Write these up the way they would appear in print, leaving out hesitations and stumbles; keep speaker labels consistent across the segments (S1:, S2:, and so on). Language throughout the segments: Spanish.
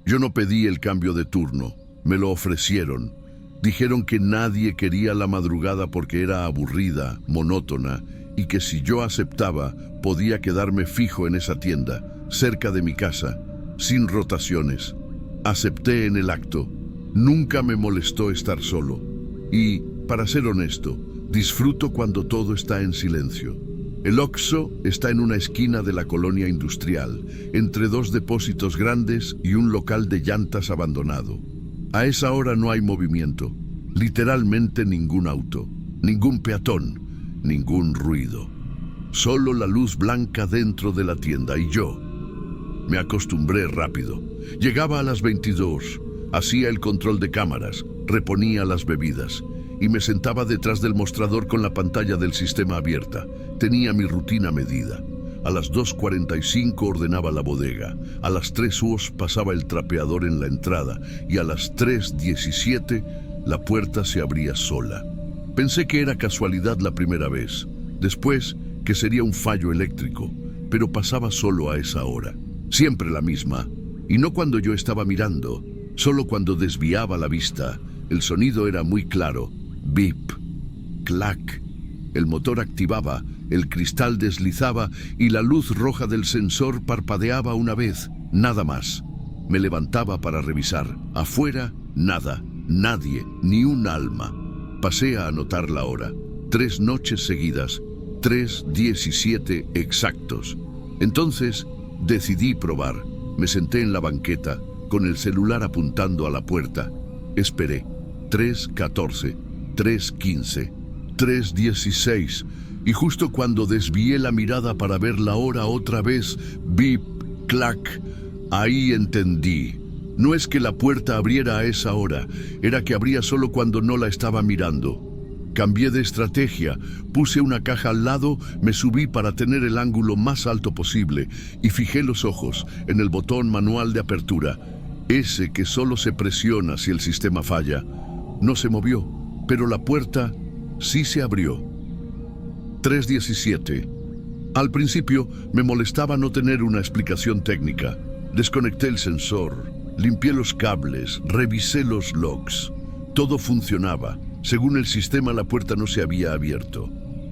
S1: Yo no pedí el cambio de turno, me lo ofrecieron. Dijeron que nadie quería la madrugada porque era aburrida, monótona, y que si yo aceptaba, podía quedarme fijo en esa tienda, cerca de mi casa, sin rotaciones. Acepté en el acto. Nunca me molestó estar solo. Y, para ser honesto, disfruto cuando todo está en silencio. El Oxxo está en una esquina de la colonia industrial, entre dos depósitos grandes y un local de llantas abandonado. A esa hora no hay movimiento, literalmente ningún auto, ningún peatón, ningún ruido. Solo la luz blanca dentro de la tienda y yo. Me acostumbré rápido. Llegaba a las 22, hacía el control de cámaras, reponía las bebidas y me sentaba detrás del mostrador con la pantalla del sistema abierta. Tenía mi rutina medida. A las 2:45 ordenaba la bodega, a las 3:00 pasaba el trapeador en la entrada y a las 3:17 la puerta se abría sola. Pensé que era casualidad la primera vez, después que sería un fallo eléctrico, pero pasaba solo a esa hora. Siempre la misma, y no cuando yo estaba mirando, solo cuando desviaba la vista. El sonido era muy claro, bip, clac. El motor activaba, el cristal deslizaba y la luz roja del sensor parpadeaba una vez, nada más. Me levantaba para revisar. Afuera, nada, nadie, ni un alma. Pasé a anotar la hora. 3 noches seguidas, 3:17 exactos. Entonces, decidí probar. Me senté en la banqueta, con el celular apuntando a la puerta. Esperé. 3:14, 3:15, 3:16. Y justo cuando desvié la mirada para ver la hora otra vez, bip, clac, ahí entendí. No es que la puerta abriera a esa hora, era que abría solo cuando no la estaba mirando. Cambié de estrategia, puse una caja al lado, me subí para tener el ángulo más alto posible y fijé los ojos en el botón manual de apertura, ese que solo se presiona si el sistema falla. No se movió, pero la puerta sí se abrió. 3:17. Al principio me molestaba no tener una explicación técnica. Desconecté el sensor, limpié los cables, revisé los logs. Todo funcionaba. Según el sistema, la puerta no se había abierto.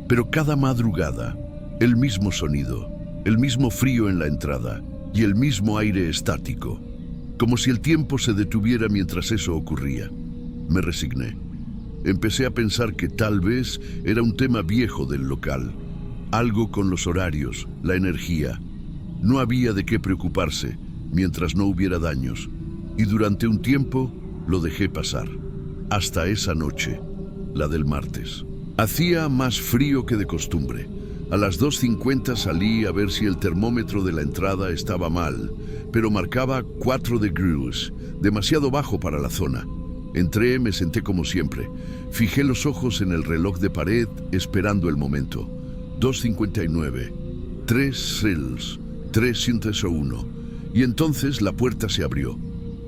S1: Pero cada madrugada, el mismo sonido, el mismo frío en la entrada y el mismo aire estático. Como si el tiempo se detuviera mientras eso ocurría. Me resigné. Empecé a pensar que tal vez era un tema viejo del local. Algo con los horarios, la energía. No había de qué preocuparse mientras no hubiera daños. Y durante un tiempo lo dejé pasar. Hasta esa noche, la del martes. Hacía más frío que de costumbre. A las 2:50 salí a ver si el termómetro de la entrada estaba mal, pero marcaba 4 degrees, demasiado bajo para la zona. Entré, me senté como siempre. Fijé los ojos en el reloj de pared, esperando el momento. 2:59. 3 cells, 301. Y entonces la puerta se abrió.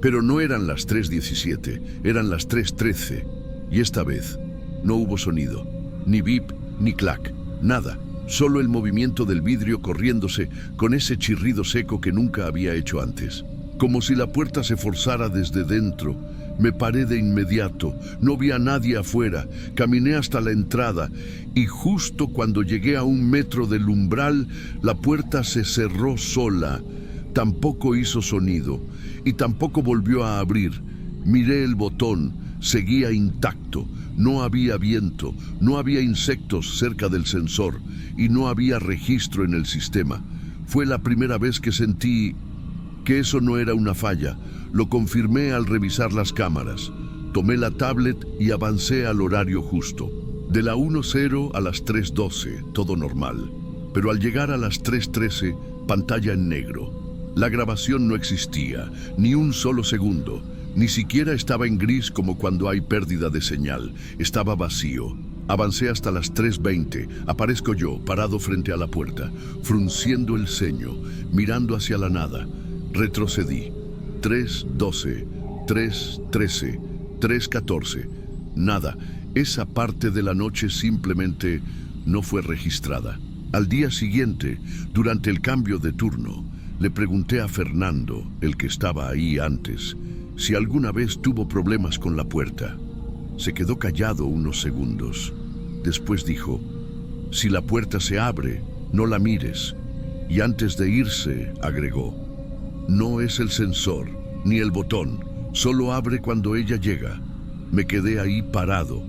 S1: Pero no eran las 3:17, eran las 3:13. Y esta vez no hubo sonido, ni bip, ni clac, nada. Solo el movimiento del vidrio corriéndose con ese chirrido seco que nunca había hecho antes. Como si la puerta se forzara desde dentro. Me paré de inmediato, no vi a nadie afuera, caminé hasta la entrada y justo cuando llegué a 1 metro del umbral, la puerta se cerró sola. Tampoco hizo sonido y tampoco volvió a abrir. Miré el botón, seguía intacto, no había viento, no había insectos cerca del sensor y no había registro en el sistema. Fue la primera vez que sentí que eso no era una falla. Lo confirmé al revisar las cámaras. Tomé la tablet y avancé al horario justo. De la 1:00 a las 3:12, todo normal. Pero al llegar a las 3:13, pantalla en negro. La grabación no existía, ni un solo segundo. Ni siquiera estaba en gris como cuando hay pérdida de señal. Estaba vacío. Avancé hasta las 3:20. Aparezco yo, parado frente a la puerta, frunciendo el ceño, mirando hacia la nada. Retrocedí. 3:12, 3:13, 3:14. Nada. Esa parte de la noche simplemente no fue registrada. Al día siguiente, durante el cambio de turno, Le pregunté a Fernando, el que estaba ahí antes, si alguna vez tuvo problemas con la puerta. Se quedó callado unos segundos. Después dijo, si la puerta se abre, no la mires. Y antes de irse, agregó, no es el sensor, ni el botón, solo abre cuando ella llega. Me quedé ahí parado.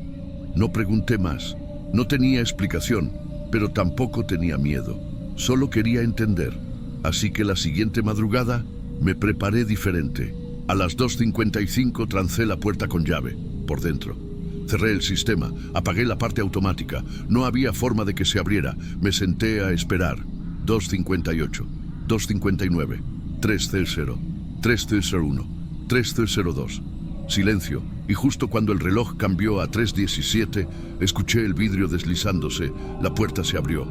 S1: No pregunté más. No tenía explicación, pero tampoco tenía miedo. Solo quería entender. Así que la siguiente madrugada me preparé diferente. A las 2:55 trancé la puerta con llave, por dentro. Cerré el sistema, apagué la parte automática. No había forma de que se abriera. Me senté a esperar. 2:58, 2:59, 3:00, 3:01, 3:02. Silencio, y justo cuando el reloj cambió a 3:17, escuché el vidrio deslizándose, la puerta se abrió.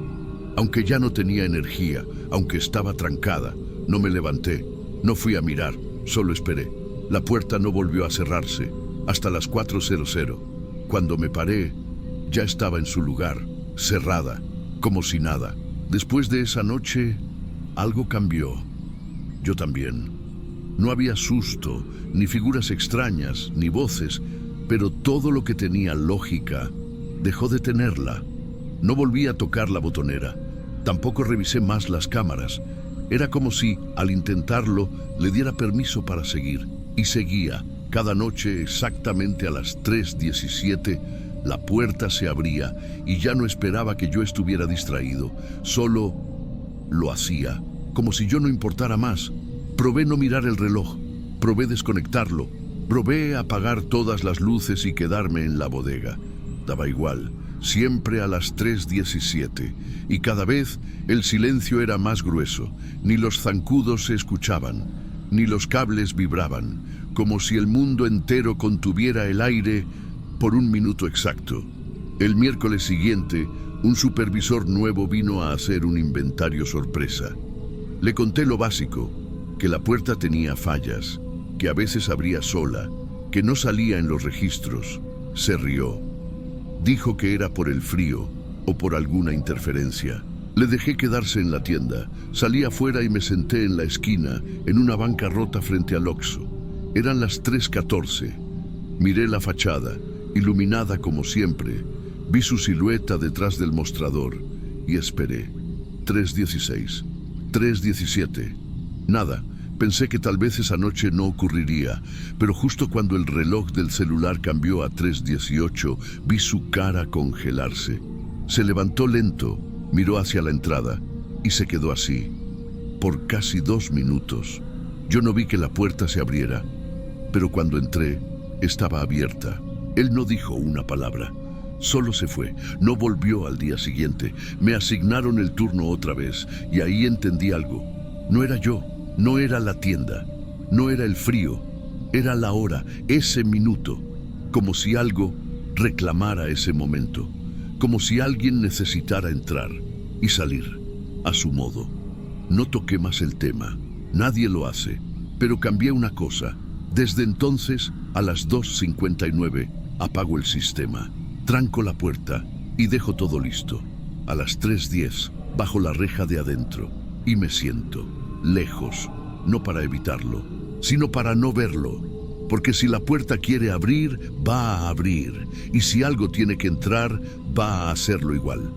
S1: Aunque ya no tenía energía, aunque estaba trancada, no me levanté, no fui a mirar, solo esperé. La puerta no volvió a cerrarse, hasta las 4:00. Cuando me paré, ya estaba en su lugar, cerrada, como si nada. Después de esa noche, algo cambió. Yo también. No había susto, ni figuras extrañas, ni voces, pero todo lo que tenía lógica dejó de tenerla. No volví a tocar la botonera. Tampoco revisé más las cámaras. Era como si, al intentarlo, le diera permiso para seguir. Y seguía. Cada noche, exactamente a las 3:17, la puerta se abría y ya no esperaba que yo estuviera distraído. Solo lo hacía, como si yo no importara más. Probé no mirar el reloj, probé desconectarlo, probé apagar todas las luces y quedarme en la bodega. Daba igual, siempre a las 3:17, y cada vez el silencio era más grueso. Ni los zancudos se escuchaban, ni los cables vibraban, como si el mundo entero contuviera el aire por un minuto exacto. El miércoles siguiente, un supervisor nuevo vino a hacer un inventario sorpresa. Le conté lo básico, que la puerta tenía fallas, que a veces abría sola, que no salía en los registros. Se rió. Dijo que era por el frío o por alguna interferencia. Le dejé quedarse en la tienda. Salí afuera y me senté en la esquina, en una banca rota frente al Oxxo. Eran las 3:14. Miré la fachada, iluminada como siempre. Vi su silueta detrás del mostrador y esperé. 3:16, 3:17. Nada. Pensé que tal vez esa noche no ocurriría, pero justo cuando el reloj del celular cambió a 3:18, vi su cara congelarse. Se levantó lento, miró hacia la entrada y se quedó así, por casi 2 minutos. Yo no vi que la puerta se abriera, pero cuando entré, estaba abierta. Él no dijo una palabra, solo se fue, no volvió al día siguiente. Me asignaron el turno otra vez y ahí entendí algo. No era yo. No era la tienda, no era el frío, era la hora, ese minuto, como si algo reclamara ese momento, como si alguien necesitara entrar y salir, a su modo. No toqué más el tema, nadie lo hace, pero cambié una cosa. Desde entonces, a las 2:59, apago el sistema, tranco la puerta y dejo todo listo. A las 3:10, bajo la reja de adentro y me siento. Lejos, no para evitarlo, sino para no verlo, porque si la puerta quiere abrir, va a abrir, y si algo tiene que entrar, va a hacerlo igual.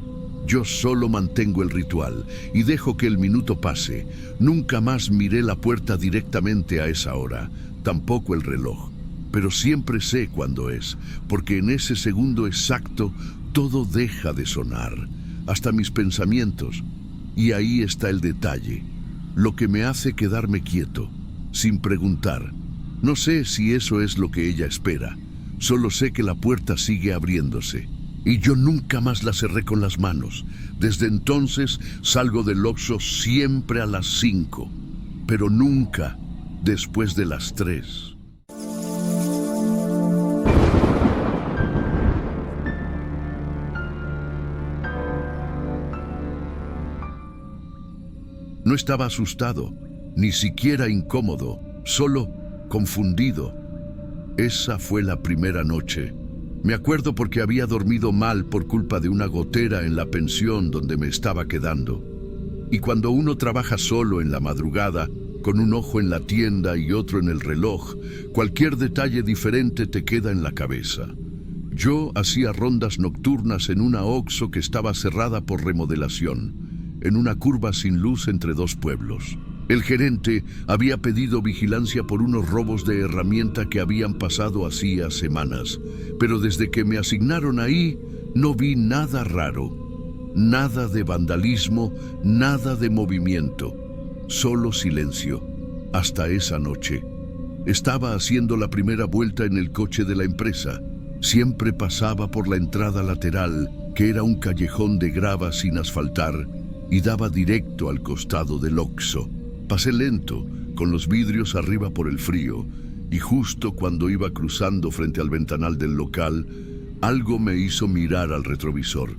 S1: Yo solo mantengo el ritual y dejo que el minuto pase. Nunca más miré la puerta directamente a esa hora, tampoco el reloj, pero siempre sé cuándo es, porque en ese segundo exacto todo deja de sonar, hasta mis pensamientos, y ahí está el detalle. Lo que me hace quedarme quieto, sin preguntar. No sé si eso es lo que ella espera. Solo sé que la puerta sigue abriéndose. Y yo nunca más la cerré con las manos. Desde entonces salgo del Oxxo siempre a las 5, pero nunca después de las 3. No estaba asustado, ni siquiera incómodo, solo confundido. Esa fue la primera noche. Me acuerdo porque había dormido mal por culpa de una gotera en la pensión donde me estaba quedando. Y cuando uno trabaja solo en la madrugada, con un ojo en la tienda y otro en el reloj, cualquier detalle diferente te queda en la cabeza. Yo hacía rondas nocturnas en una OXXO que estaba cerrada por remodelación, en una curva sin luz entre dos pueblos. El gerente había pedido vigilancia por unos robos de herramienta que habían pasado hacía semanas, pero desde que me asignaron ahí no vi nada raro, nada de vandalismo, nada de movimiento, solo silencio. Hasta esa noche. Estaba haciendo la primera vuelta en el coche de la empresa. Siempre pasaba por la entrada lateral, que era un callejón de grava sin asfaltar, y daba directo al costado del OXXO. Pasé lento, con los vidrios arriba por el frío, y justo cuando iba cruzando frente al ventanal del local, algo me hizo mirar al retrovisor.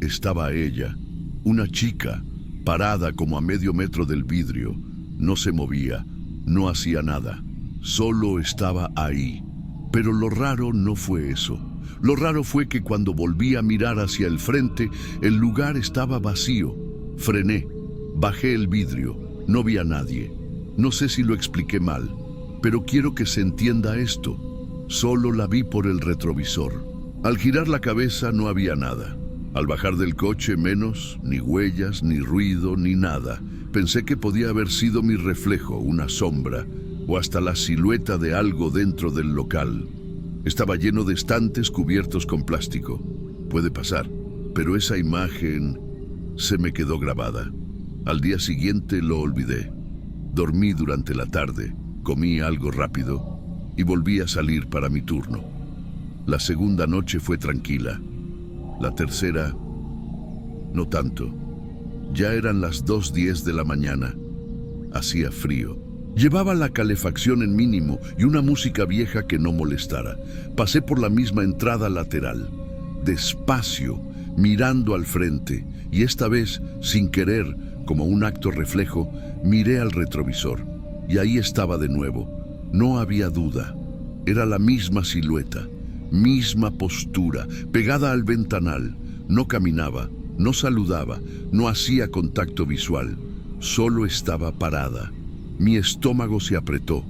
S1: Estaba ella, una chica, parada como a medio metro del vidrio. No se movía, no hacía nada, solo estaba ahí. Pero lo raro no fue eso. Lo raro fue que cuando volví a mirar hacia el frente, el lugar estaba vacío. Frené, bajé el vidrio, no vi a nadie. No sé si lo expliqué mal, pero quiero que se entienda esto. Solo la vi por el retrovisor. Al girar la cabeza no había nada. Al bajar del coche menos, ni huellas, ni ruido, ni nada. Pensé que podía haber sido mi reflejo, una sombra, o hasta la silueta de algo dentro del local. Estaba lleno de estantes cubiertos con plástico. Puede pasar, pero esa imagen se me quedó grabada. Al día siguiente lo olvidé. Dormí durante la tarde, comí algo rápido y volví a salir para mi turno. La segunda noche fue tranquila. La tercera, no tanto. Ya eran las 2:10 de la mañana. Hacía frío. Llevaba la calefacción en mínimo y una música vieja que no molestara. Pasé por la misma entrada lateral, despacio, mirando al frente, y esta vez, sin querer, como un acto reflejo, miré al retrovisor. Y ahí estaba de nuevo. No había duda. Era la misma silueta, misma postura, pegada al ventanal. No caminaba, no saludaba, no hacía contacto visual. Solo estaba parada. Mi estómago se apretó.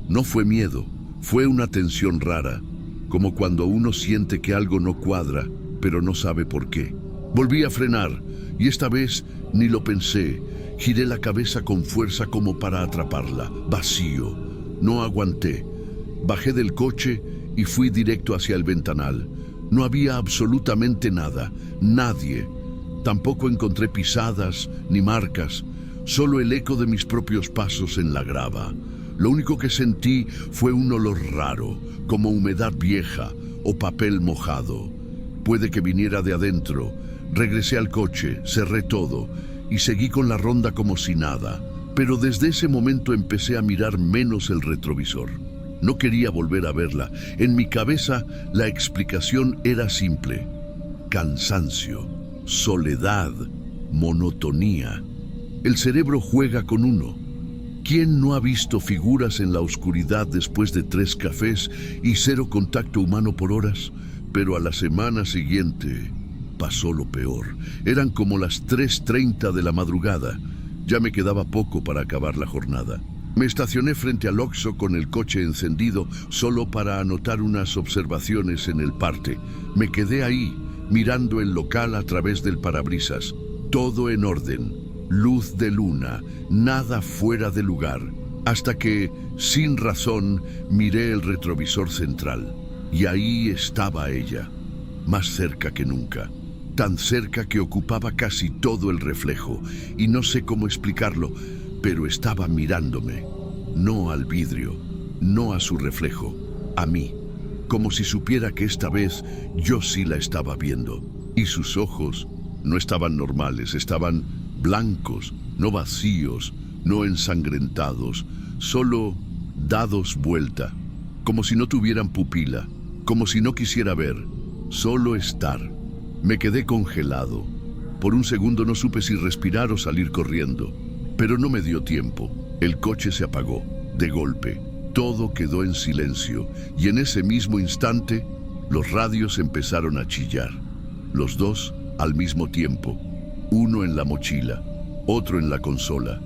S1: No fue miedo, fue una tensión rara, como cuando uno siente que algo no cuadra, pero no sabe por qué. Volví a frenar, y esta vez ni lo pensé. Giré la cabeza con fuerza como para atraparla. Vacío. No aguanté. Bajé del coche y fui directo hacia el ventanal. No había absolutamente nada, nadie. Tampoco encontré pisadas ni marcas, solo el eco de mis propios pasos en la grava. Lo único que sentí fue un olor raro, como humedad vieja o papel mojado. Puede que viniera de adentro. Regresé al coche, cerré todo y seguí con la ronda como si nada. Pero desde ese momento empecé a mirar menos el retrovisor. No quería volver a verla. En mi cabeza la explicación era simple. Cansancio, soledad, monotonía. El cerebro juega con uno. ¿Quién no ha visto figuras en la oscuridad después de 3 cafés y 0 contacto humano por horas? Pero a la semana siguiente pasó lo peor. Eran como las 3:30 de la madrugada. Ya me quedaba poco para acabar la jornada. Me estacioné frente al OXXO con el coche encendido solo para anotar unas observaciones en el parte. Me quedé ahí, mirando el local a través del parabrisas. Todo en orden, luz de luna, nada fuera de lugar. Hasta que, sin razón, miré el retrovisor central. Y ahí estaba ella, más cerca que nunca. Tan cerca que ocupaba casi todo el reflejo. Y no sé cómo explicarlo, pero estaba mirándome, no al vidrio, no a su reflejo, a mí, como si supiera que esta vez yo sí la estaba viendo. Y sus ojos no estaban normales, estaban blancos, no vacíos, no ensangrentados, solo dados vuelta, como si no tuvieran pupila, como si no quisiera ver, solo estar. Me quedé congelado. Por un segundo no supe si respirar o salir corriendo. Pero no me dio tiempo. El coche se apagó, de golpe. Todo quedó en silencio, y en ese mismo instante, los radios empezaron a chillar. Los dos al mismo tiempo, uno en la mochila. otro en la consola.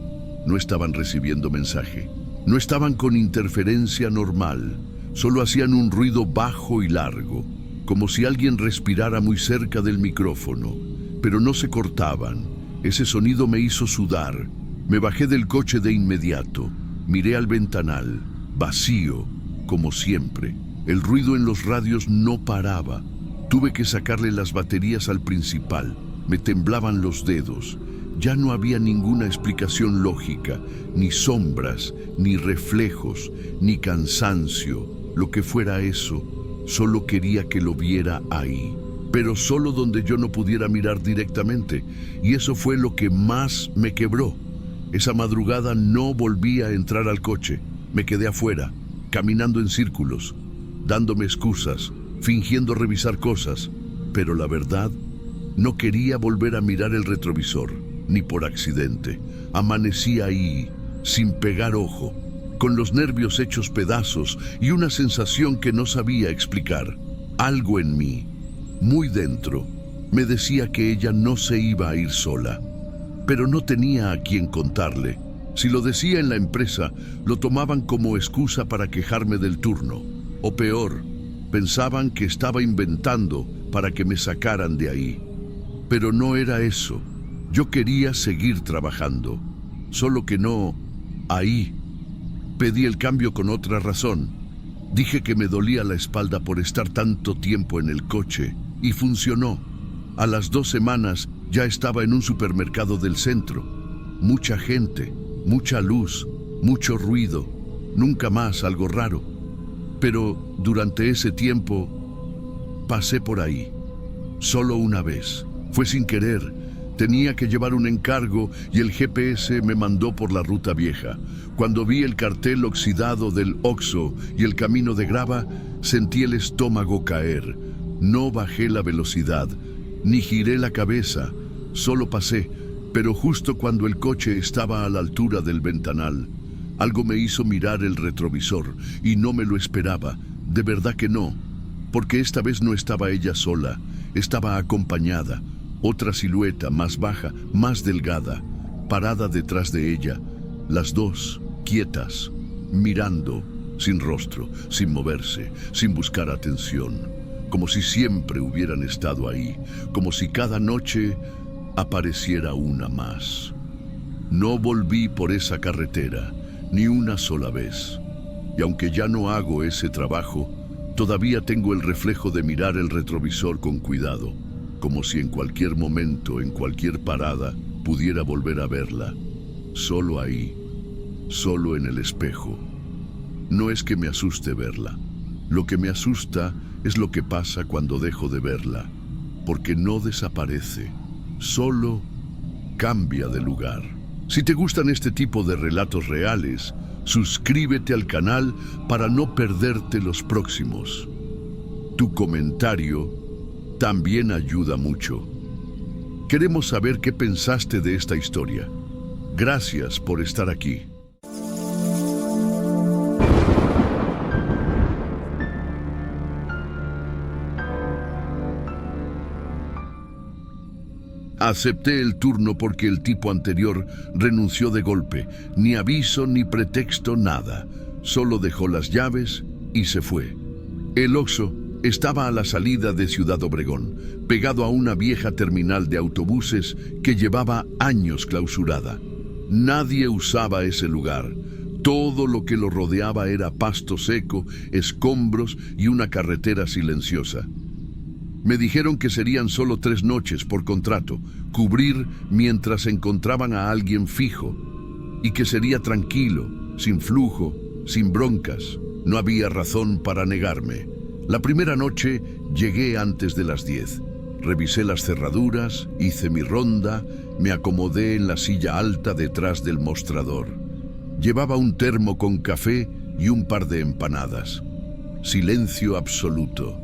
S1: No estaban recibiendo mensaje. No estaban con interferencia normal. Solo hacían un ruido bajo y largo, como si alguien respirara muy cerca del micrófono. Pero no se cortaban. Ese sonido me hizo sudar. Me bajé del coche de inmediato. Miré al ventanal, vacío, como siempre. El ruido en los radios no paraba. Tuve que sacarle las baterías al principal. Me temblaban los dedos. Ya no había ninguna explicación lógica, ni sombras, ni reflejos, ni cansancio. Lo que fuera eso, solo quería que lo viera ahí. Pero solo donde yo no pudiera mirar directamente. Y eso fue lo que más me quebró. Esa madrugada no volví a entrar al coche. Me quedé afuera, caminando en círculos, dándome excusas, fingiendo revisar cosas. Pero la verdad, no quería volver a mirar el retrovisor, ni por accidente. Amanecí ahí, sin pegar ojo, con los nervios hechos pedazos y una sensación que no sabía explicar. Algo en mí, muy dentro, me decía que ella no se iba a ir sola. Pero no tenía a quien contarle. Si lo decía en la empresa, lo tomaban como excusa para quejarme del turno. O peor, pensaban que estaba inventando para que me sacaran de ahí. Pero no era eso. Yo quería seguir trabajando. Solo que no ahí. Pedí el cambio con otra razón. Dije que me dolía la espalda por estar tanto tiempo en el coche. Y funcionó. A las 2 semanas ya estaba en un supermercado del centro. Mucha gente, mucha luz, mucho ruido. Nunca más algo raro. Pero durante ese tiempo pasé por ahí. Solo una vez. Fue sin querer. Tenía que llevar un encargo y el GPS me mandó por la ruta vieja. Cuando vi el cartel oxidado del Oxxo y el camino de grava, sentí el estómago caer. No bajé la velocidad, ni giré la cabeza. Solo pasé, pero justo cuando el coche estaba a la altura del ventanal, algo me hizo mirar el retrovisor y no me lo esperaba. De verdad que no, porque esta vez no estaba ella sola, estaba acompañada. Otra silueta más baja, más delgada, parada detrás de ella. Las dos, quietas, mirando, sin rostro, sin moverse, sin buscar atención. Como si siempre hubieran estado ahí, como si cada noche apareciera una más. No volví por esa carretera, ni una sola vez. Y aunque ya no hago ese trabajo, todavía tengo el reflejo de mirar el retrovisor con cuidado, como si en cualquier momento, en cualquier parada, pudiera volver a verla. Solo ahí, solo en el espejo. No es que me asuste verla. Lo que me asusta es lo que pasa cuando dejo de verla, porque no desaparece, solo cambia de lugar. Si te gustan este tipo de relatos reales, suscríbete al canal para no perderte los próximos. Tu comentario también ayuda mucho. Queremos saber qué pensaste de esta historia. Gracias por estar aquí. Acepté el turno porque el tipo anterior renunció de golpe. Ni aviso, ni pretexto, nada. Solo dejó las llaves y se fue. El Oxxo estaba a la salida de Ciudad Obregón, pegado a una vieja terminal de autobuses que llevaba años clausurada. Nadie usaba ese lugar. Todo lo que lo rodeaba era pasto seco, escombros y una carretera silenciosa. Me dijeron que serían solo 3 noches por contrato, cubrir mientras encontraban a alguien fijo, y que sería tranquilo, sin flujo, sin broncas. No había razón para negarme. La primera noche llegué antes de las 10. Revisé las cerraduras, hice mi ronda, me acomodé en la silla alta detrás del mostrador. Llevaba un termo con café y un par de empanadas. Silencio absoluto.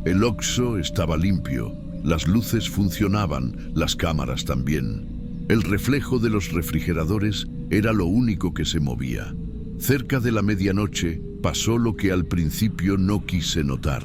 S1: El Oxxo estaba limpio, las luces funcionaban, las cámaras también. El reflejo de los refrigeradores era lo único que se movía. Cerca de la medianoche pasó lo que al principio no quise notar.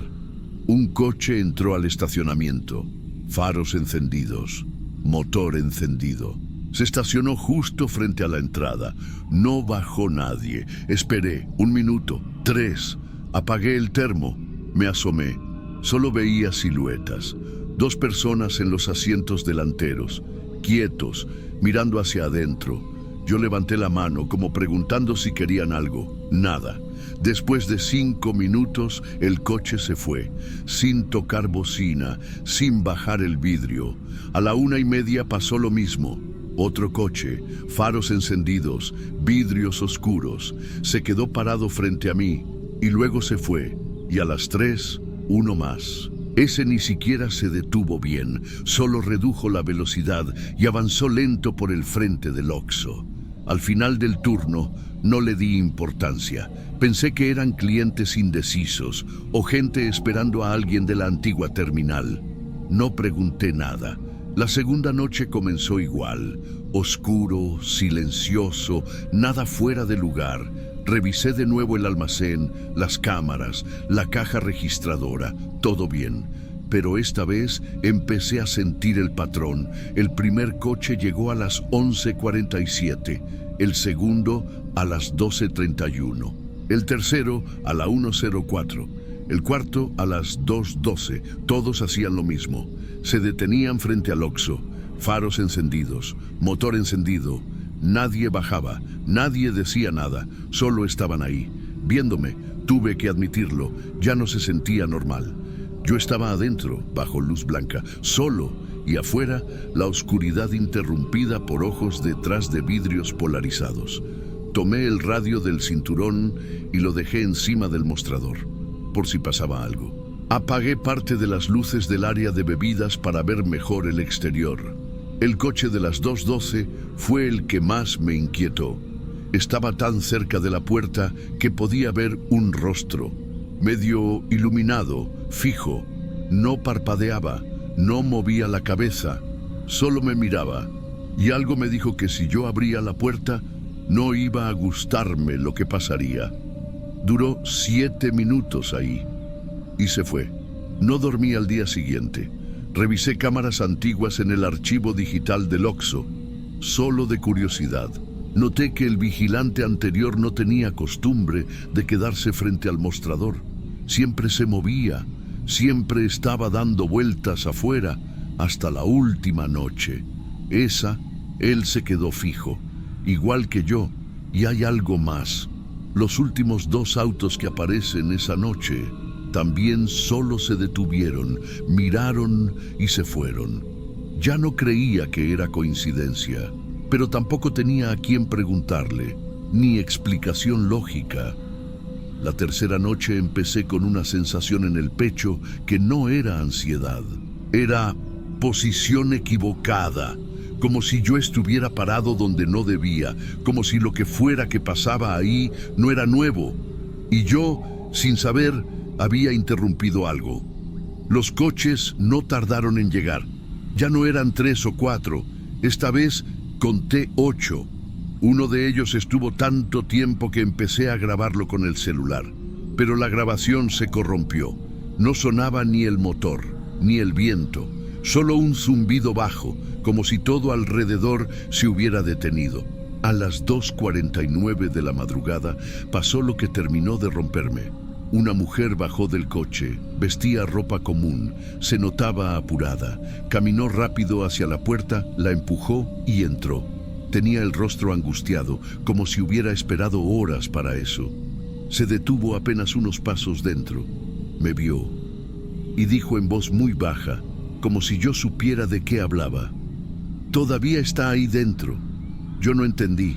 S1: Un coche entró al estacionamiento, faros encendidos, motor encendido. Se estacionó justo frente a la entrada. No bajó nadie. Esperé 1 minuto, 3. Apagué el termo. Me asomé. Solo veía siluetas. 2 personas en los asientos delanteros, quietos, mirando hacia adentro. Yo levanté la mano como preguntando si querían algo. Nada. Después de 5 minutos, el coche se fue, sin tocar bocina, sin bajar el vidrio. A la 1:30 pasó lo mismo. Otro coche, faros encendidos, vidrios oscuros. Se quedó parado frente a mí y luego se fue. Y a las 3, uno más. Ese ni siquiera se detuvo bien, solo redujo la velocidad y avanzó lento por el frente del Oxxo. Al final del turno, no le di importancia. Pensé que eran clientes indecisos o gente esperando a alguien de la antigua terminal. No pregunté nada. La segunda noche comenzó igual, oscuro, silencioso, nada fuera de lugar. Revisé de nuevo el almacén, las cámaras, la caja registradora, todo bien. Pero esta vez empecé a sentir el patrón. El primer coche llegó a las 11:47, el segundo a las 12:31, el tercero a la 1:04, el cuarto a las 2:12. Todos hacían lo mismo. Se detenían frente al Oxxo, faros encendidos, motor encendido. Nadie bajaba, nadie decía nada, solo estaban ahí. Viéndome, tuve que admitirlo, ya no se sentía normal. Yo estaba adentro, bajo luz blanca, solo, y afuera, la oscuridad interrumpida por ojos detrás de vidrios polarizados. Tomé el radio del cinturón y lo dejé encima del mostrador, por si pasaba algo. Apagué parte de las luces del área de bebidas para ver mejor el exterior. El coche de las 2:12 fue el que más me inquietó. Estaba tan cerca de la puerta que podía ver un rostro, medio iluminado, fijo. No parpadeaba, no movía la cabeza, solo me miraba. Y algo me dijo que si yo abría la puerta, no iba a gustarme lo que pasaría. Duró 7 minutos ahí y se fue. No dormí al día siguiente. Revisé cámaras antiguas en el archivo digital del Oxxo, solo de curiosidad. Noté que el vigilante anterior no tenía costumbre de quedarse frente al mostrador. Siempre se movía, siempre estaba dando vueltas afuera, hasta la última noche. Él se quedó fijo, igual que yo, y hay algo más. Los últimos 2 autos que aparecen esa noche también solo se detuvieron, miraron y se fueron. Ya no creía que era coincidencia, pero tampoco tenía a quién preguntarle, ni explicación lógica. La tercera noche empecé con una sensación en el pecho que no era ansiedad, era posición equivocada, como si yo estuviera parado donde no debía, como si lo que fuera que pasaba ahí no era nuevo, y yo, sin saber, había interrumpido algo. Los coches no tardaron en llegar. Ya no eran 3 o 4. Esta vez conté 8. Uno de ellos estuvo tanto tiempo que empecé a grabarlo con el celular. Pero la grabación se corrompió. No sonaba ni el motor, ni el viento. Solo un zumbido bajo, como si todo alrededor se hubiera detenido. A las 2:49 de la madrugada pasó lo que terminó de romperme. Una mujer bajó del coche, vestía ropa común, se notaba apurada, caminó rápido hacia la puerta, la empujó y entró. Tenía el rostro angustiado, como si hubiera esperado horas para eso. Se detuvo apenas unos pasos dentro, me vio y dijo en voz muy baja, como si yo supiera de qué hablaba: «Todavía está ahí dentro». Yo no entendí,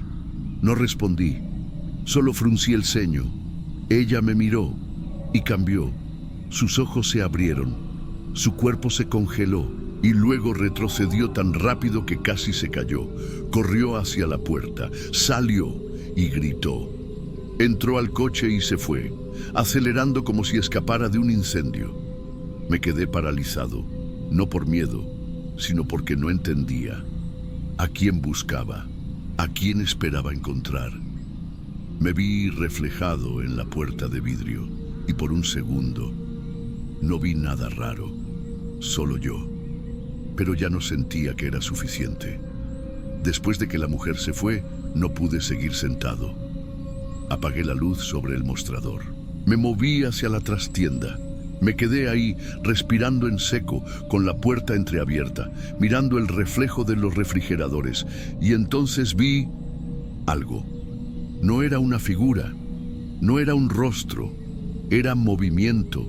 S1: no respondí, solo fruncí el ceño. Ella me miró y cambió. Sus ojos se abrieron, su cuerpo se congeló y luego retrocedió tan rápido que casi se cayó. Corrió hacia la puerta, salió y gritó. Entró al coche y se fue, acelerando como si escapara de un incendio. Me quedé paralizado, no por miedo, sino porque no entendía a quién buscaba, a quién esperaba encontrar. Me vi reflejado en la puerta de vidrio y por un segundo no vi nada raro, solo yo. Pero ya no sentía que era suficiente. Después de que la mujer se fue, no pude seguir sentado. Apagué la luz sobre el mostrador. Me moví hacia la trastienda. Me quedé ahí, respirando en seco, con la puerta entreabierta, mirando el reflejo de los refrigeradores, y entonces vi algo. No era una figura, no era un rostro, era movimiento,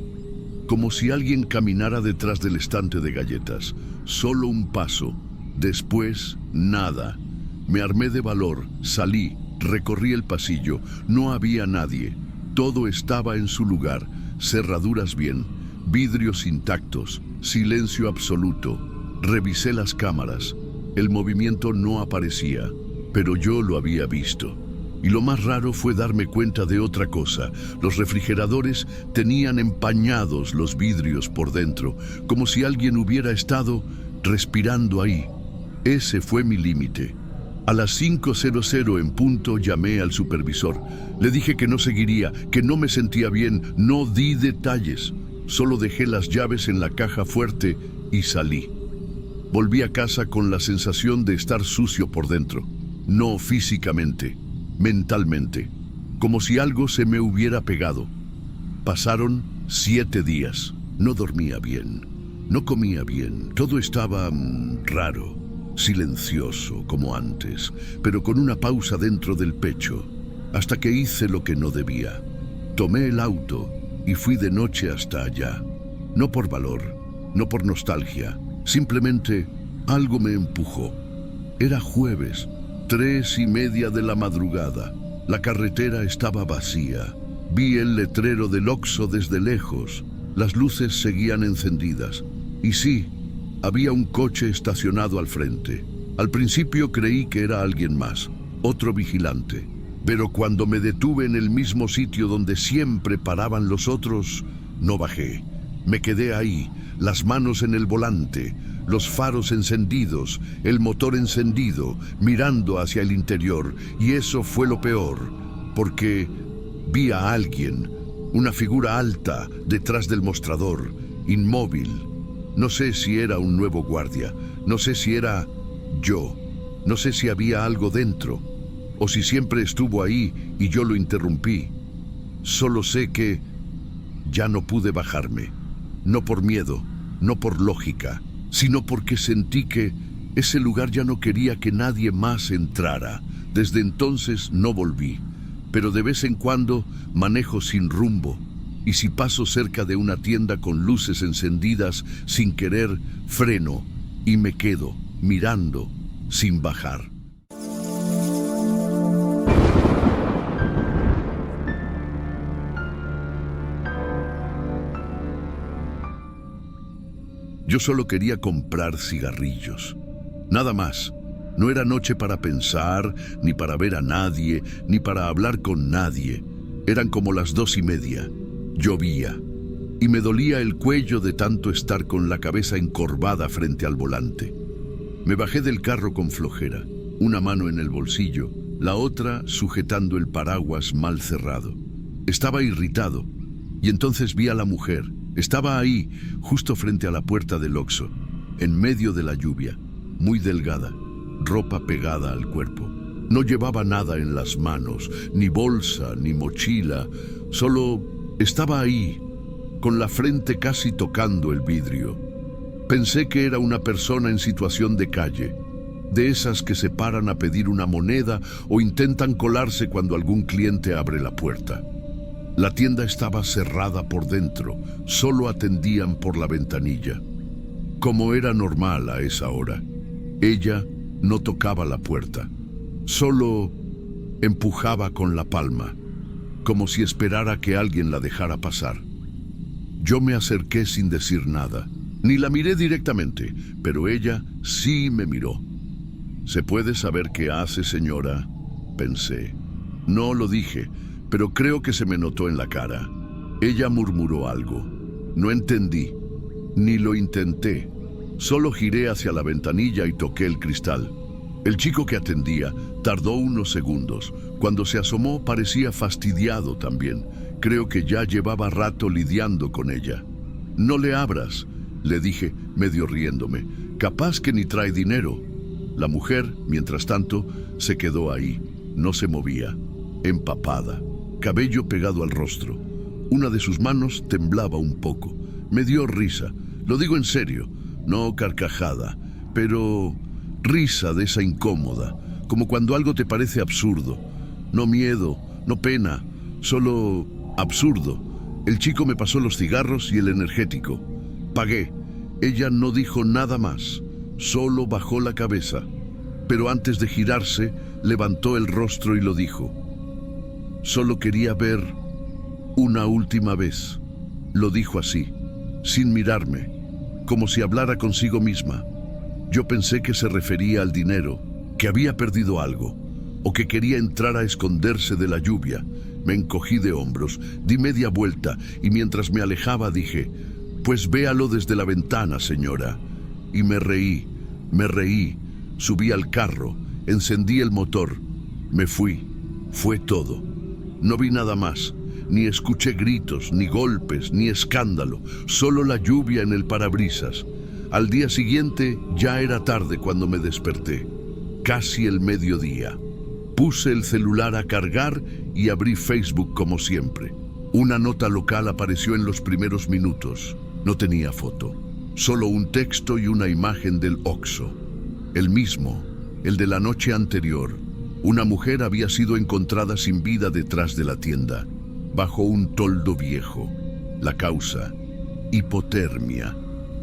S1: como si alguien caminara detrás del estante de galletas. Solo un paso, después nada. Me armé de valor, salí, recorrí el pasillo, no había nadie. Todo estaba en su lugar, cerraduras bien, vidrios intactos, silencio absoluto. Revisé las cámaras, el movimiento no aparecía, pero yo lo había visto. Y lo más raro fue darme cuenta de otra cosa. Los refrigeradores tenían empañados los vidrios por dentro, como si alguien hubiera estado respirando ahí. Ese fue mi límite. A las 5:00 en punto llamé al supervisor. Le dije que no seguiría, que no me sentía bien, no di detalles. Solo dejé las llaves en la caja fuerte y salí. Volví a casa con la sensación de estar sucio por dentro. No físicamente, mentalmente, como si algo se me hubiera pegado. Pasaron 7 días. No dormía bien, no comía bien, todo estaba raro, silencioso como antes, pero con una pausa dentro del pecho, hasta que hice lo que no debía. Tomé el auto y fui de noche hasta allá. No por valor, no por nostalgia, simplemente algo me empujó. Era jueves, 3:30 de la madrugada. La carretera estaba vacía. Vi el letrero del Oxxo desde lejos. Las luces seguían encendidas. Y sí, había un coche estacionado al frente. Al principio creí que era alguien más, otro vigilante. Pero cuando me detuve en el mismo sitio donde siempre paraban los otros, no bajé. Me quedé ahí, las manos en el volante, los faros encendidos, el motor encendido, mirando hacia el interior. Y eso fue lo peor, porque vi a alguien, una figura alta, detrás del mostrador, inmóvil. No sé si era un nuevo guardia, no sé si era yo, no sé si había algo dentro, o si siempre estuvo ahí y yo lo interrumpí. Solo sé que ya no pude bajarme, no por miedo, no por lógica, sino porque sentí que ese lugar ya no quería que nadie más entrara. Desde entonces no volví, pero de vez en cuando manejo sin rumbo, y si paso cerca de una tienda con luces encendidas, sin querer, freno y me quedo mirando sin bajar. Yo solo quería comprar cigarrillos, nada más. No era noche para pensar, ni para ver a nadie, ni para hablar con nadie. Eran como las 2:30. Llovía, y me dolía el cuello de tanto estar con la cabeza encorvada frente al volante. Me bajé del carro con flojera, una mano en el bolsillo, la otra sujetando el paraguas mal cerrado. Estaba irritado, y entonces vi a la mujer. Estaba ahí, justo frente a la puerta del Oxxo, en medio de la lluvia, muy delgada, ropa pegada al cuerpo. No llevaba nada en las manos, ni bolsa, ni mochila, solo estaba ahí, con la frente casi tocando el vidrio. Pensé que era una persona en situación de calle, de esas que se paran a pedir una moneda o intentan colarse cuando algún cliente abre la puerta. La tienda estaba cerrada por dentro, solo atendían por la ventanilla. Como era normal a esa hora, ella no tocaba la puerta, solo empujaba con la palma, como si esperara que alguien la dejara pasar. Yo me acerqué sin decir nada, ni la miré directamente, pero ella sí me miró. ¿Se puede saber qué hace, señora?, pensé. No lo dije, pero creo que se me notó en la cara. Ella murmuró algo. No entendí, ni lo intenté. Solo giré hacia la ventanilla y toqué el cristal. El chico que atendía tardó unos segundos. Cuando se asomó parecía fastidiado también. Creo que ya llevaba rato lidiando con ella. No le abras, le dije, medio riéndome. Capaz que ni trae dinero. La mujer, mientras tanto, se quedó ahí. No se movía, empapada, cabello pegado al rostro. Una de sus manos temblaba un poco. Me dio risa, lo digo en serio, no carcajada, pero risa de esa incómoda, como cuando algo te parece absurdo. No miedo, no pena, solo absurdo. El chico me pasó los cigarros y el energético. Pagué. Ella no dijo nada más, solo bajó la cabeza. Pero antes de girarse, levantó el rostro y lo dijo. Solo quería ver una última vez. Lo dijo así, sin mirarme, como si hablara consigo misma. Yo pensé que se refería al dinero, que había perdido algo, o que quería entrar a esconderse de la lluvia. Me encogí de hombros, di media vuelta y mientras me alejaba dije, pues véalo desde la ventana, señora. Y me reí, subí al carro, encendí el motor, me fui. Fue todo. No vi nada más, ni escuché gritos, ni golpes, ni escándalo, solo la lluvia en el parabrisas. Al día siguiente ya era tarde cuando me desperté, casi el mediodía. Puse el celular a cargar y abrí Facebook como siempre. Una nota local apareció en los primeros minutos. No tenía foto, solo un texto y una imagen del Oxxo. El mismo, el de la noche anterior. Una mujer había sido encontrada sin vida detrás de la tienda, bajo un toldo viejo. La causa, hipotermia,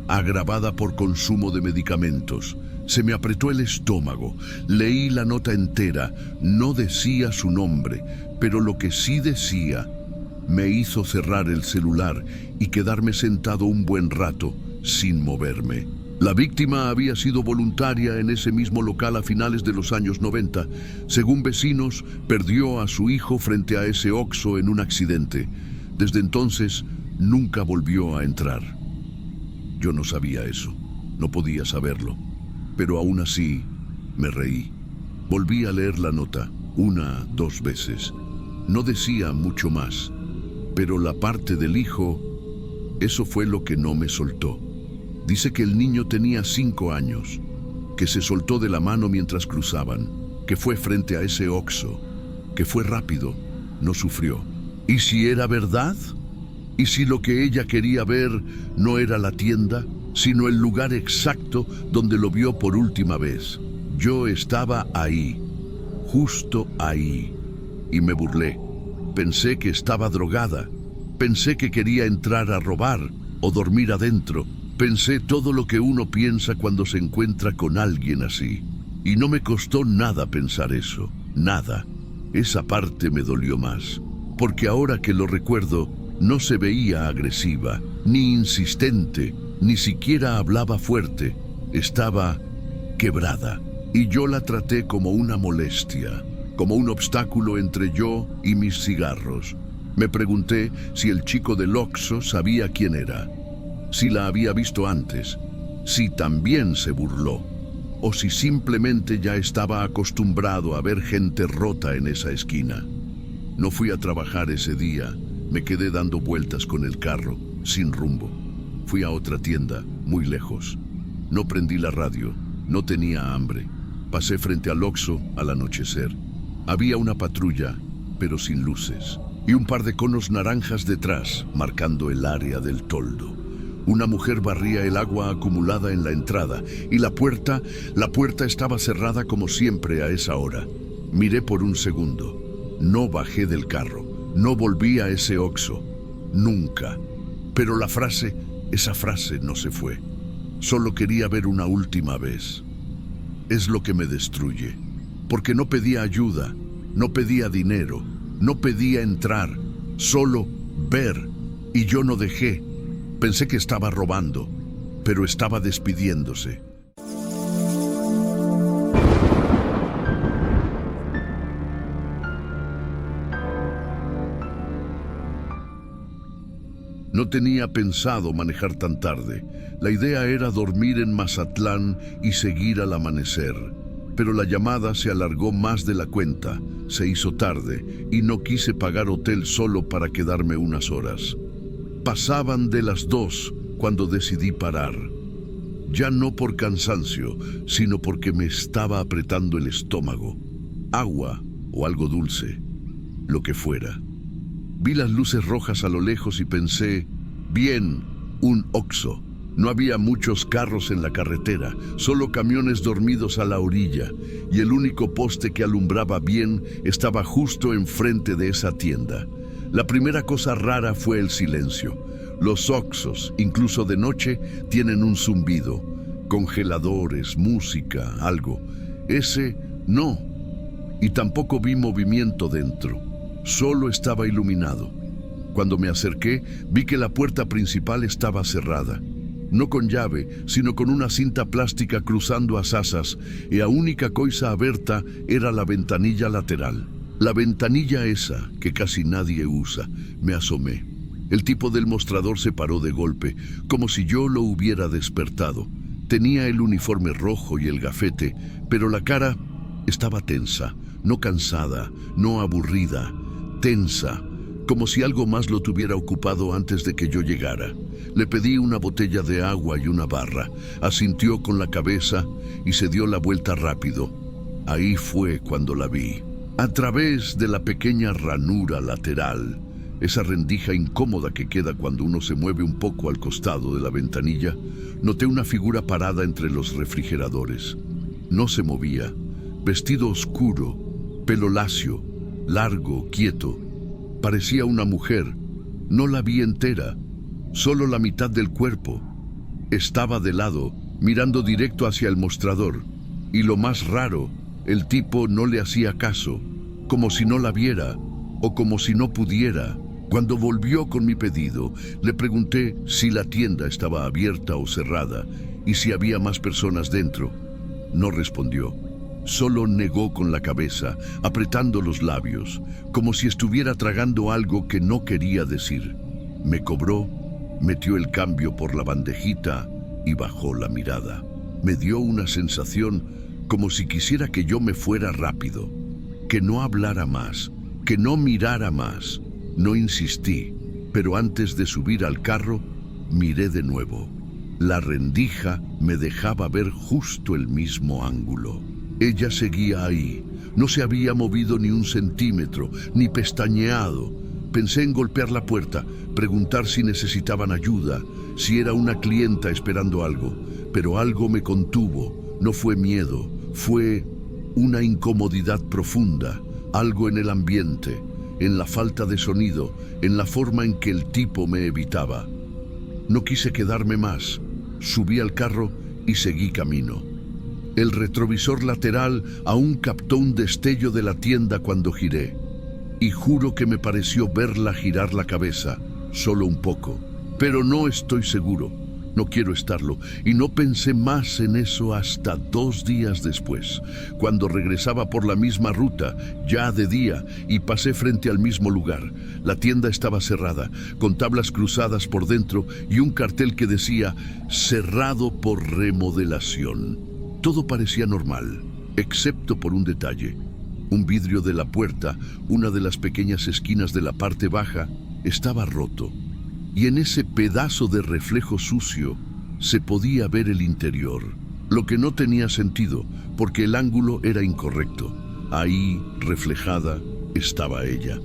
S1: agravada por consumo de medicamentos. Se me apretó el estómago. Leí la nota entera. No decía su nombre, pero lo que sí decía me hizo cerrar el celular y quedarme sentado un buen rato sin moverme. La víctima había sido voluntaria en ese mismo local a finales de los años 90. Según vecinos, perdió a su hijo frente a ese Oxxo en un accidente. Desde entonces, nunca volvió a entrar. Yo no sabía eso, no podía saberlo, pero aún así me reí. Volví a leer la nota, 1, 2 veces. No decía mucho más, pero la parte del hijo, eso fue lo que no me soltó. Dice que el niño tenía 5 años, que se soltó de la mano mientras cruzaban, que fue frente a ese Oxxo, que fue rápido, no sufrió. ¿Y si era verdad? ¿Y si lo que ella quería ver no era la tienda, sino el lugar exacto donde lo vio por última vez? Yo estaba ahí, justo ahí, y me burlé. Pensé que estaba drogada, pensé que quería entrar a robar o dormir adentro. Pensé todo lo que uno piensa cuando se encuentra con alguien así. Y no me costó nada pensar eso, nada. Esa parte me dolió más, porque ahora que lo recuerdo, no se veía agresiva, ni insistente, ni siquiera hablaba fuerte. Estaba quebrada, y yo la traté como una molestia, como un obstáculo entre yo y mis cigarros. Me pregunté si el chico del Oxxo sabía quién era, si la había visto antes, si también se burló, o si simplemente ya estaba acostumbrado a ver gente rota en esa esquina. No fui a trabajar ese día, me quedé dando vueltas con el carro, sin rumbo. Fui a otra tienda, muy lejos. No prendí la radio, no tenía hambre. Pasé frente al Oxxo al anochecer. Había una patrulla, pero sin luces, y un par de conos naranjas detrás, marcando el área del toldo. Una mujer barría el agua acumulada en la entrada, y la puerta estaba cerrada como siempre a esa hora. Miré por un segundo. No bajé del carro, no volví a ese Oxxo, nunca. Pero esa frase no se fue. Solo quería ver una última vez. Es lo que me destruye, porque no pedía ayuda, no pedía dinero, no pedía entrar, solo ver, y yo no dejé. Pensé que estaba robando, pero estaba despidiéndose. No tenía pensado manejar tan tarde. La idea era dormir en Mazatlán y seguir al amanecer. Pero la llamada se alargó más de la cuenta, se hizo tarde y no quise pagar hotel solo para quedarme unas horas. Pasaban de las 2 cuando decidí parar. ya no por cansancio, sino porque me estaba apretando el estómago. Agua o algo dulce, lo que fuera. Vi las luces rojas a lo lejos y pensé, bien, un Oxxo. No había muchos carros en la carretera, solo camiones dormidos a la orilla, y el único poste que alumbraba bien estaba justo enfrente de esa tienda. La primera cosa rara fue el silencio. Los Oxxos, incluso de noche, tienen un zumbido. Congeladores, música, algo. Ese, no. Y tampoco vi movimiento dentro. Solo estaba iluminado. Cuando me acerqué, vi que la puerta principal estaba cerrada. No con llave, sino con una cinta plástica cruzando as asas, e a única coisa aberta era la ventanilla lateral. La ventanilla esa, que casi nadie usa. Me asomé. El tipo del mostrador se paró de golpe, como si yo lo hubiera despertado. Tenía el uniforme rojo y el gafete, pero la cara estaba tensa, no cansada, no aburrida, tensa, como si algo más lo tuviera ocupado antes de que yo llegara. Le pedí una botella de agua y una barra. Asintió con la cabeza y se dio la vuelta rápido. Ahí fue cuando la vi. A través de la pequeña ranura lateral, esa rendija incómoda que queda cuando uno se mueve un poco al costado de la ventanilla, noté una figura parada entre los refrigeradores. No se movía, vestido oscuro, pelo lacio, largo, quieto. Parecía una mujer. No la vi entera, solo la mitad del cuerpo. Estaba de lado, mirando directo hacia el mostrador. Y lo más raro, el tipo no le hacía caso, como si no la viera o como si no pudiera. Cuando volvió con mi pedido, le pregunté si la tienda estaba abierta o cerrada y si había más personas dentro. No respondió. Solo negó con la cabeza, apretando los labios, como si estuviera tragando algo que no quería decir. Me cobró, metió el cambio por la bandejita y bajó la mirada. Me dio una sensación como si quisiera que yo me fuera rápido, que no hablara más, que no mirara más. No insistí, pero antes de subir al carro, miré de nuevo. La rendija me dejaba ver justo el mismo ángulo. Ella seguía ahí. No se había movido ni un centímetro, ni pestañeado. Pensé en golpear la puerta, preguntar si necesitaban ayuda, si era una clienta esperando algo. Pero algo me contuvo. No fue miedo, fue una incomodidad profunda, algo en el ambiente, en la falta de sonido, en la forma en que el tipo me evitaba. No quise quedarme más. Subí al carro y seguí camino. El retrovisor lateral aún captó un destello de la tienda cuando giré. Y juro que me pareció verla girar la cabeza, solo un poco. Pero no estoy seguro. No quiero estarlo, y no pensé más en eso hasta 2 días después, cuando regresaba por la misma ruta, ya de día, y pasé frente al mismo lugar. La tienda estaba cerrada, con tablas cruzadas por dentro y un cartel que decía «Cerrado por remodelación». Todo parecía normal, excepto por un detalle. Un vidrio de la puerta, una de las pequeñas esquinas de la parte baja, estaba roto. Y en ese pedazo de reflejo sucio se podía ver el interior, lo que no tenía sentido, porque el ángulo era incorrecto. Ahí, reflejada, estaba ella.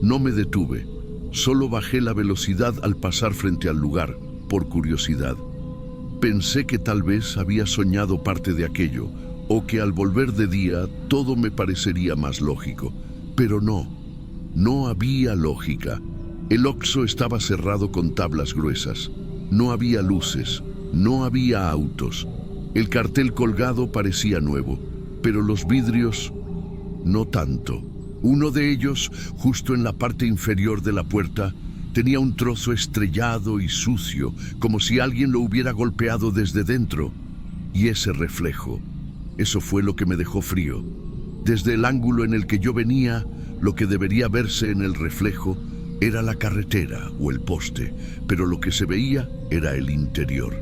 S1: No me detuve, solo bajé la velocidad al pasar frente al lugar, por curiosidad. Pensé que tal vez había soñado parte de aquello, o que al volver de día todo me parecería más lógico. Pero no había lógica. El Oxxo estaba cerrado con tablas gruesas. No había luces, no había autos. El cartel colgado parecía nuevo, pero los vidrios no tanto. Uno de ellos, justo en la parte inferior de la puerta, tenía un trozo estrellado y sucio, como si alguien lo hubiera golpeado desde dentro. Y ese reflejo, eso fue lo que me dejó frío. Desde el ángulo en el que yo venía, lo que debería verse en el reflejo era la carretera o el poste, pero lo que se veía era el interior,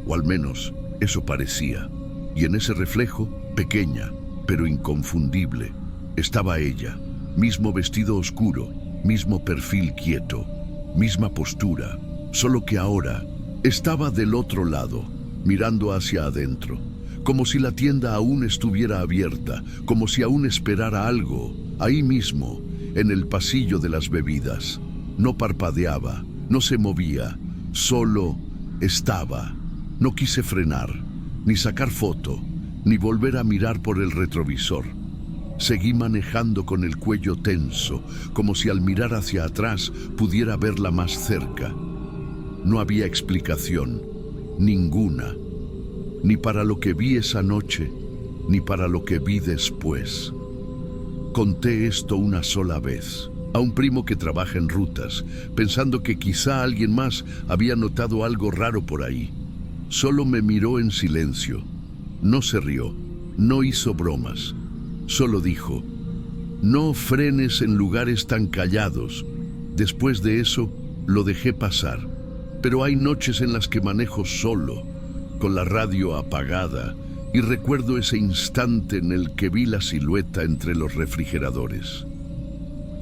S1: o al menos eso parecía. Y en ese reflejo, pequeña, pero inconfundible, estaba ella, mismo vestido oscuro, mismo perfil quieto, misma postura, solo que ahora estaba del otro lado, mirando hacia adentro, como si la tienda aún estuviera abierta, como si aún esperara algo, ahí mismo, en el pasillo de las bebidas. No parpadeaba, no se movía, solo estaba. No quise frenar, ni sacar foto, ni volver a mirar por el retrovisor. Seguí manejando con el cuello tenso, como si al mirar hacia atrás pudiera verla más cerca. No había explicación, ninguna, ni para lo que vi esa noche, ni para lo que vi después. Conté esto una sola vez a un primo que trabaja en rutas, pensando que quizá alguien más había notado algo raro por ahí. Solo me miró en silencio. No se rió, no hizo bromas. Solo dijo: no frenes en lugares tan callados. Después de eso, lo dejé pasar. Pero hay noches en las que manejo solo, con la radio apagada, y recuerdo ese instante en el que vi la silueta entre los refrigeradores.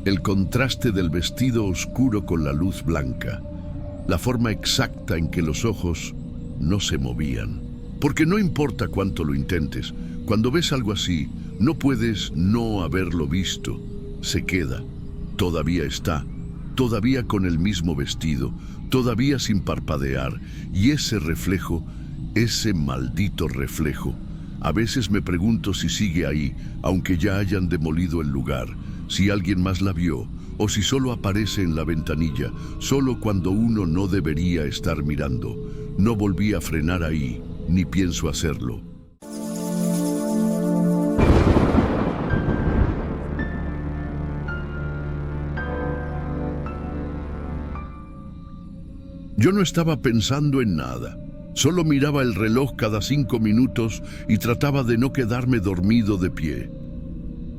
S1: El contraste del vestido oscuro con la luz blanca, la forma exacta en que los ojos no se movían. Porque no importa cuánto lo intentes, cuando ves algo así, no puedes no haberlo visto. Se queda, todavía está, todavía con el mismo vestido, todavía sin parpadear, y ese reflejo, ese maldito reflejo. A veces me pregunto si sigue ahí, aunque ya hayan demolido el lugar, si alguien más la vio, o si solo aparece en la ventanilla, solo cuando uno no debería estar mirando. No volví a frenar ahí, ni pienso hacerlo. Yo no estaba pensando en nada. Solo miraba el reloj cada 5 minutos y trataba de no quedarme dormido de pie.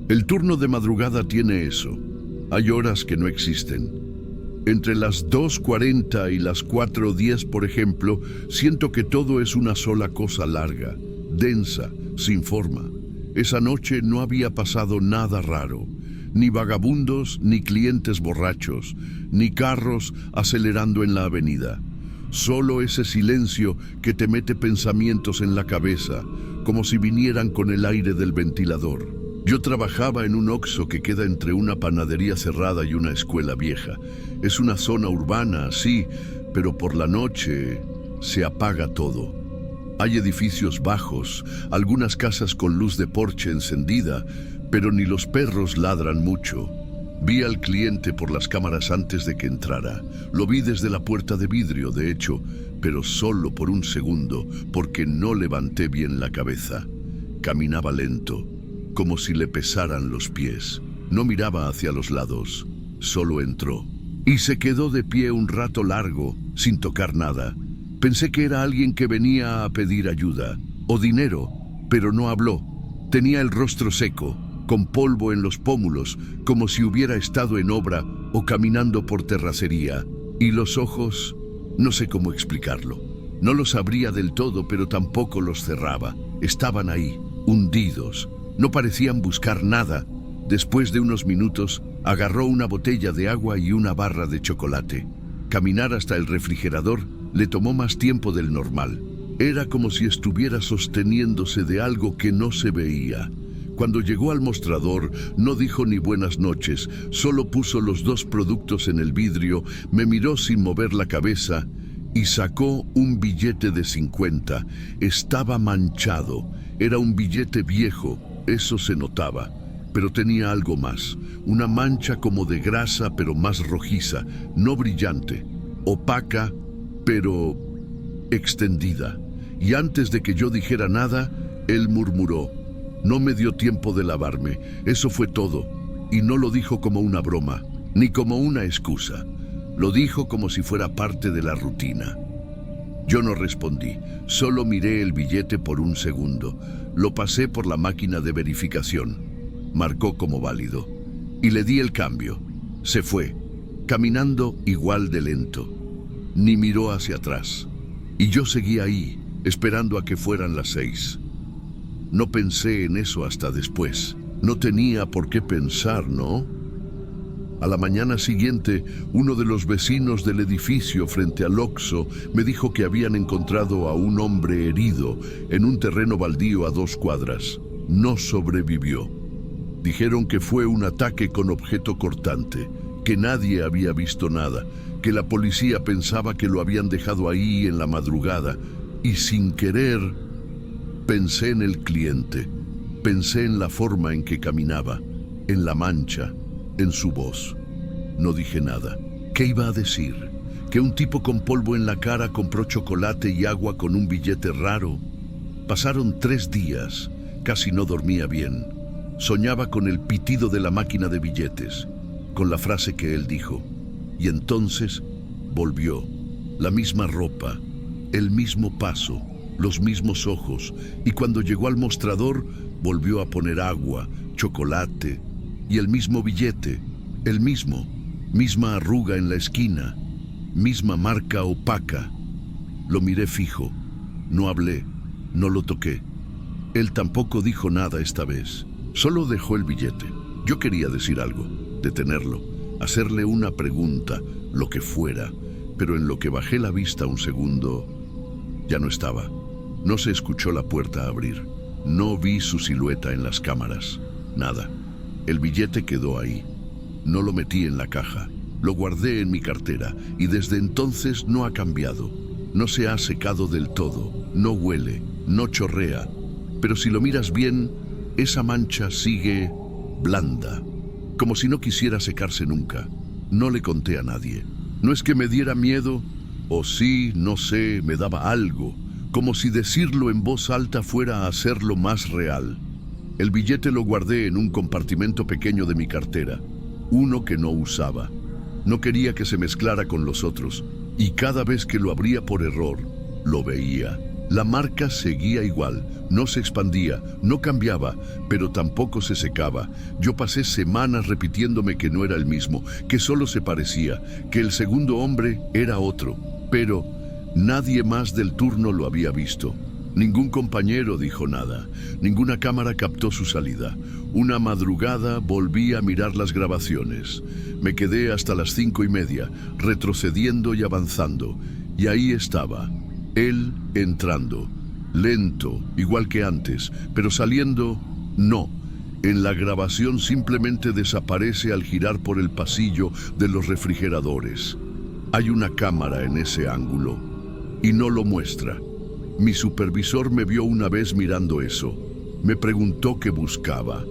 S1: El turno de madrugada tiene eso. Hay horas que no existen. Entre las 2:40 y las 4:10, por ejemplo, siento que todo es una sola cosa larga, densa, sin forma. Esa noche no había pasado nada raro. Ni vagabundos, ni clientes borrachos, ni carros acelerando en la avenida. Solo ese silencio que te mete pensamientos en la cabeza, como si vinieran con el aire del ventilador. Yo trabajaba en un Oxxo que queda entre una panadería cerrada y una escuela vieja. Es una zona urbana, sí, pero por la noche se apaga todo. Hay edificios bajos, algunas casas con luz de porche encendida, pero ni los perros ladran mucho. Vi al cliente por las cámaras antes de que entrara. Lo vi desde la puerta de vidrio, de hecho, pero solo por un segundo, porque no levanté bien la cabeza. Caminaba lento, como si le pesaran los pies. No miraba hacia los lados, solo entró. Y se quedó de pie un rato largo, sin tocar nada. Pensé que era alguien que venía a pedir ayuda, o dinero, pero no habló. Tenía el rostro seco, con polvo en los pómulos, como si hubiera estado en obra o caminando por terracería. Y los ojos, no sé cómo explicarlo. No los abría del todo, pero tampoco los cerraba. Estaban ahí, hundidos. No parecían buscar nada. Después de unos minutos, agarró una botella de agua y una barra de chocolate. Caminar hasta el refrigerador le tomó más tiempo del normal. Era como si estuviera sosteniéndose de algo que no se veía. Cuando llegó al mostrador, no dijo ni buenas noches, solo puso los 2 productos en el vidrio, me miró sin mover la cabeza y sacó un billete de 50. Estaba manchado, era un billete viejo, eso se notaba, pero tenía algo más, una mancha como de grasa pero más rojiza, no brillante, opaca, pero extendida. Y antes de que yo dijera nada, él murmuró: no me dio tiempo de lavarme, eso fue todo. Y no lo dijo como una broma, ni como una excusa. Lo dijo como si fuera parte de la rutina. Yo no respondí, solo miré el billete por un segundo. Lo pasé por la máquina de verificación. Marcó como válido. Y le di el cambio. Se fue, caminando igual de lento. Ni miró hacia atrás. Y yo seguí ahí, esperando a que fueran las 6. No pensé en eso hasta después. No tenía por qué pensar, ¿no? A la mañana siguiente, uno de los vecinos del edificio frente al Oxxo me dijo que habían encontrado a un hombre herido en un terreno baldío a 2 cuadras. No sobrevivió. Dijeron que fue un ataque con objeto cortante, que nadie había visto nada, que la policía pensaba que lo habían dejado ahí en la madrugada, y sin querer pensé en el cliente, pensé en la forma en que caminaba, en la mancha, en su voz. No dije nada. ¿Qué iba a decir? ¿Que un tipo con polvo en la cara compró chocolate y agua con un billete raro? Pasaron 3 días. Casi no dormía bien. Soñaba con el pitido de la máquina de billetes, con la frase que él dijo. Y entonces volvió. La misma ropa, el mismo paso, los mismos ojos. Y cuando llegó al mostrador, volvió a poner agua, chocolate y el mismo billete, el mismo. Misma arruga en la esquina, misma marca opaca. Lo miré fijo, no hablé, no lo toqué. Él tampoco dijo nada esta vez, solo dejó el billete. Yo quería decir algo, detenerlo, hacerle una pregunta, lo que fuera, pero en lo que bajé la vista un segundo, ya no estaba. No se escuchó la puerta abrir, no vi su silueta en las cámaras, nada. El billete quedó ahí. No lo metí en la caja, lo guardé en mi cartera y desde entonces no ha cambiado. No se ha secado del todo, no huele, no chorrea. Pero si lo miras bien, esa mancha sigue blanda, como si no quisiera secarse nunca. No le conté a nadie. No es que me diera miedo, o sí, no sé, me daba algo, como si decirlo en voz alta fuera a hacerlo más real. El billete lo guardé en un compartimento pequeño de mi cartera, uno que no usaba. No quería que se mezclara con los otros, y cada vez que lo abría por error, lo veía. La marca seguía igual, no se expandía, no cambiaba, pero tampoco se secaba. Yo pasé semanas repitiéndome que no era el mismo, que solo se parecía, que el segundo hombre era otro, pero nadie más del turno lo había visto. Ningún compañero dijo nada, ninguna cámara captó su salida. Una madrugada volví a mirar las grabaciones. Me quedé hasta las 5:30, retrocediendo y avanzando. Y ahí estaba, él entrando, lento, igual que antes, pero saliendo, no. En la grabación simplemente desaparece al girar por el pasillo de los refrigeradores. Hay una cámara en ese ángulo, y no lo muestra. Mi supervisor me vio una vez mirando eso. Me preguntó qué buscaba.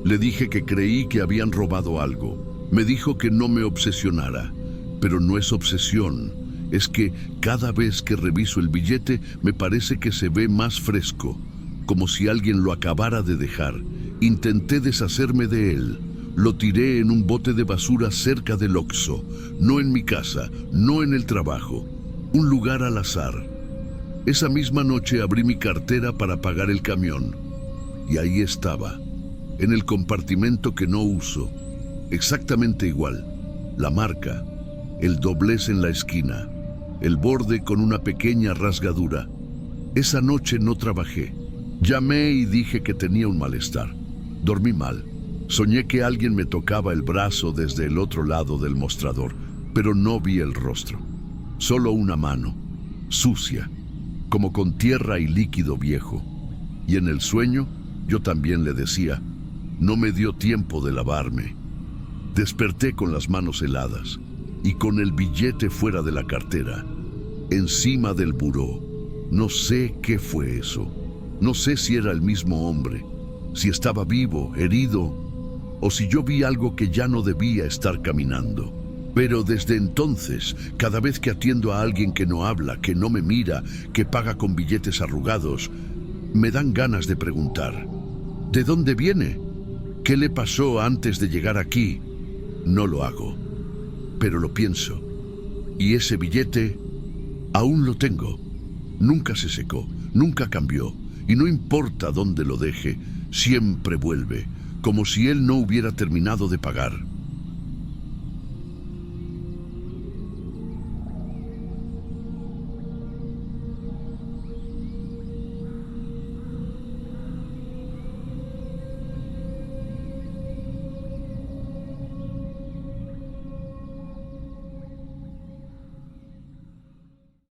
S1: Le dije que creí que habían robado algo. Me dijo que no me obsesionara. Pero no es obsesión. Es que cada vez que reviso el billete me parece que se ve más fresco, como si alguien lo acabara de dejar. Intenté deshacerme de él. Lo tiré en un bote de basura cerca del Oxxo. No en mi casa, no en el trabajo. Un lugar al azar. Esa misma noche abrí mi cartera para pagar el camión. Y ahí estaba, en el compartimento que no uso. Exactamente igual. La marca, el doblez en la esquina, el borde con una pequeña rasgadura. Esa noche no trabajé. Llamé y dije que tenía un malestar. Dormí mal. Soñé que alguien me tocaba el brazo desde el otro lado del mostrador, pero no vi el rostro. Solo una mano, sucia, como con tierra y líquido viejo. Y en el sueño, yo también le decía, no me dio tiempo de lavarme. Desperté con las manos heladas y con el billete fuera de la cartera, encima del buró. No sé qué fue eso. No sé si era el mismo hombre, si estaba vivo, herido, o si yo vi algo que ya no debía estar caminando. Pero desde entonces, cada vez que atiendo a alguien que no habla, que no me mira, que paga con billetes arrugados, me dan ganas de preguntar, ¿de dónde viene? ¿Qué le pasó antes de llegar aquí? No lo hago, pero lo pienso. Y ese billete aún lo tengo. Nunca se secó, nunca cambió, y no importa dónde lo deje, siempre vuelve, como si él no hubiera terminado de pagar.